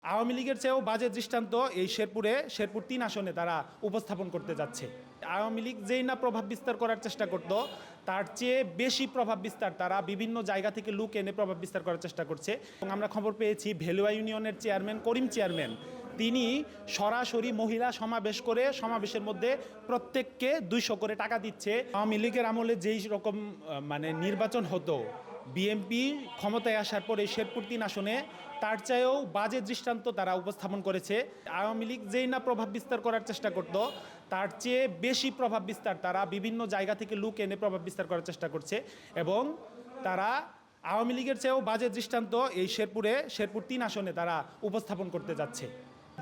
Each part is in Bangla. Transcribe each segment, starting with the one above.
আওয়ামী লীগের চেয়েও বাজে দৃষ্টান্ত এই শেরপুর ৩ আসনে তারা উপস্থাপন করতে যাচ্ছে। আওয়ামী লীগ যেই না প্রভাব বিস্তার করার চেষ্টা করত, তার চেয়ে বেশি প্রভাব বিস্তার তারা বিভিন্ন জায়গা থেকে লোক এনে প্রভাব বিস্তার করার চেষ্টা করছে। এবং আমরা খবর পেয়েছি ভেলুয়া ইউনিয়নের চেয়ারম্যান করিম চেয়ারম্যান তিনি সরাসরি মহিলা সমাবেশ করে সমাবেশের মধ্যে প্রত্যেককে ২০০ করে টাকা দিচ্ছে। আওয়ামী লীগের আমলে যেই রকম নির্বাচন হতো, বিএনপি ক্ষমতায় আসার পরে শেরপুর ৩ আসনে তার চেয়েও বাজে দৃষ্টান্ত তারা উপস্থাপন করেছে। আওয়ামী লীগ যেই না প্রভাব বিস্তার করার চেষ্টা করত, তার চেয়ে বেশি প্রভাব বিস্তার তারা বিভিন্ন জায়গা থেকে লোক এনে প্রভাব বিস্তার করার চেষ্টা করছে। এবং তারা আওয়ামী লীগের চেয়েও বাজে দৃষ্টান্ত এই শেরপুর ৩ আসনে তারা উপস্থাপন করতে যাচ্ছে।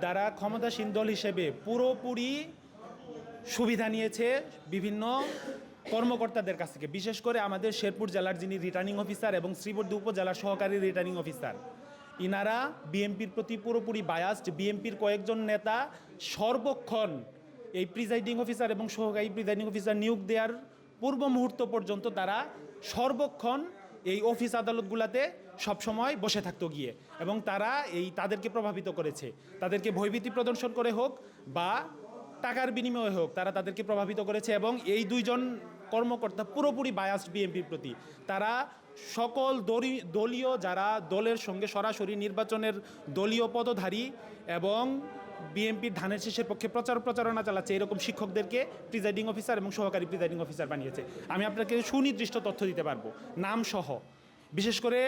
তারা ক্ষমতাসীন দল হিসেবে পুরোপুরি সুবিধা নিয়েছে বিভিন্ন কর্মকর্তাদের কাছ থেকে, বিশেষ করে আমাদের শেরপুর জেলার যিনি রিটার্নিং অফিসার এবং শ্রীবর্ধী উপজেলার সহকারী রিটার্নিং অফিসার, ইনারা বিএনপির প্রতি পুরোপুরি বায়াসড। বিএনপির কয়েকজন নেতা সর্বক্ষণ এই প্রিজাইডিং অফিসার এবং সহকারী প্রিজাইডিং অফিসার নিয়োগ দেওয়ার পূর্ব মুহূর্ত পর্যন্ত তারা সর্বক্ষণ এই অফিস আদালতগুলোতে সবসময় বসে থাকতো গিয়ে, এবং তারা তাদেরকে প্রভাবিত করেছে। তাদেরকে ভয়ভীতি প্রদর্শন করে হোক বা টাকার বিনিময়ে হোক, তারা তাদেরকে প্রভাবিত করেছে। এবং এই দুইজন কর্মকর্তা পুরোপুরি বায়াসড বিএনপির প্রতি। তারা সকল দলীয় যারা দলের সঙ্গে সরাসরি নির্বাচনের দলীয় পদধারী এবং বিএনপির ধানের শীষের পক্ষে প্রচারণা চালাচ্ছে এরকম শিক্ষকদেরকে প্রিজাইডিং অফিসার এবং সহকারী প্রিজাইডিং অফিসার বানিয়েছে। আমি আপনাকে সুনির্দিষ্ট তথ্য দিতে পারবো নাম সহ। বিশেষ করে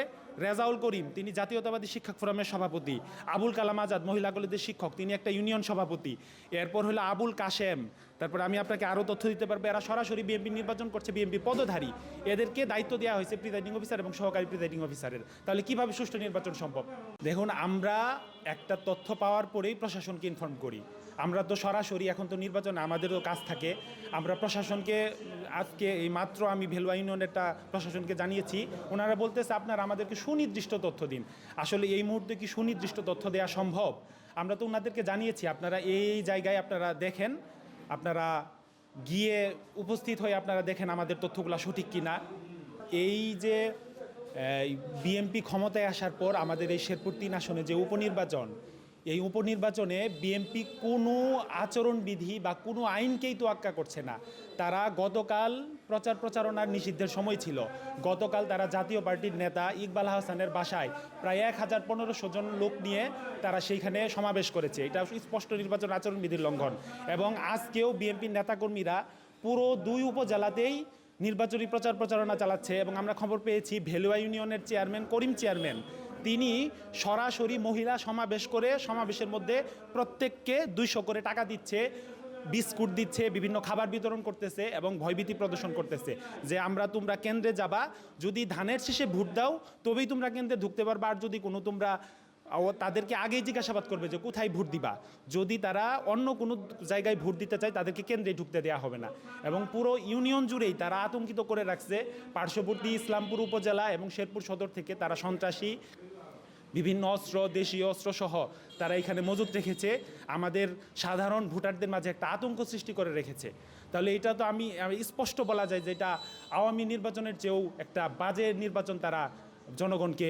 রেজাউল করিম, তিনি জাতীয়তাবাদী শিক্ষক ফোরামের সভাপতি। আবুল কালাম আজাদ মহিলা কলেজের শিক্ষক, তিনি একটা ইউনিয়ন সভাপতি। এরপর হলো আবুল কাশেম। তারপর আমি আপনাকে আরও তথ্য দিতে পারবো, এরা সরাসরি বিএনপি নির্বাচন করছে, বিএনপি পদধারী। এদেরকে দায়িত্ব দেওয়া হয়েছে প্রিজাইডিং অফিসার এবং সহকারী প্রিজাইডিং অফিসারের। তাহলে কীভাবে সুষ্ঠু নির্বাচন সম্ভব? দেখুন, আমরা একটা তথ্য পাওয়ার পরেই প্রশাসনকে ইনফর্ম করি। আমরা তো সরাসরি এখন তো নির্বাচন আমাদেরও কাজ থাকে। আমরা প্রশাসনকে আজকে এই মাত্র আমি ভেলুয়া ইউনিয়নেরটা প্রশাসনকে জানিয়েছি। ওনারা বলতেছে আপনারা আমাদেরকে সুনির্দিষ্ট তথ্য দিন। আসলে এই মুহূর্তে কি সুনির্দিষ্ট তথ্য দেওয়া সম্ভব? আমরা তো ওনাদেরকে জানিয়েছি আপনারা এই জায়গায় আপনারা দেখেন, আপনারা গিয়ে উপস্থিত হয়ে আপনারা দেখেন আমাদের তথ্যগুলো সঠিক কিনা। এই যে বিএনপি ক্ষমতায় আসার পর আমাদের এই শেরপুর ৩ আসনে যে উপনির্বাচন, এই উপনির্বাচনে বিএনপি কোনো আচরণবিধি বা কোনো আইনকেই তোয়াক্কা করছে না। তারা গতকাল প্রচারণার নিষিদ্ধের সময় ছিল, গতকাল তারা জাতীয় পার্টির নেতা ইকবাল হাসানের বাসায় প্রায় ১,১৫০০ জন লোক নিয়ে তারা সেইখানে সমাবেশ করেছে। এটা স্পষ্ট নির্বাচন আচরণবিধির লঙ্ঘন। এবং আজকেও বিএনপির নেতাকর্মীরা পুরো ২ উপজেলাতেই নির্বাচনী প্রচারণা চালাচ্ছে। এবং আমরা খবর পেয়েছি ভেলুয়া ইউনিয়নের চেয়ারম্যান করিম চেয়ারম্যান তিনি সরাসরি মহিলা সমাবেশ করে সমাবেশের মধ্যে প্রত্যেককে ২০০ করে টাকা দিচ্ছে, বিস্কুট দিচ্ছে, বিভিন্ন খাবার বিতরণ করতেছে এবং ভয়ভীতি প্রদর্শন করতেছে যে তোমরা কেন্দ্রে যাবা, যদি ধানের শীষে ভোট দাও তবেই তোমরা কেন্দ্রে ঢুকতে পারবা। আর যদি তোমরা তাদেরকে আগেই জিজ্ঞাসাবাদ করবে যে কোথায় ভোট দিবা। যদি তারা অন্য কোনো জায়গায় ভোট দিতে চায় তাদেরকে কেন্দ্রে ঢুকতে দেওয়া হবে না। এবং পুরো ইউনিয়ন জুড়েই তারা আতঙ্কিত করে রাখছে। পার্শ্ববর্তী ইসলামপুর উপজেলা এবং শেরপুর সদর থেকে তারা সন্ত্রাসী বিভিন্ন অস্ত্র, দেশীয় অস্ত্রসহ তারা এখানে মজুত রেখেছে, আমাদের সাধারণ ভোটারদের মাঝে একটা আতঙ্ক সৃষ্টি করে রেখেছে। তাহলে এটা তো আমি স্পষ্ট বলা যায় যে এটা আওয়ামী নির্বাচনের চেয়েও একটা বাজে নির্বাচন তারা জনগণকে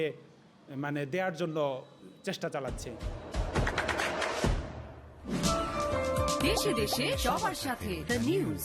দেওয়ার জন্য চেষ্টা চালাচ্ছে। দেশে দেশে সবার সাথে দ্য নিউজ।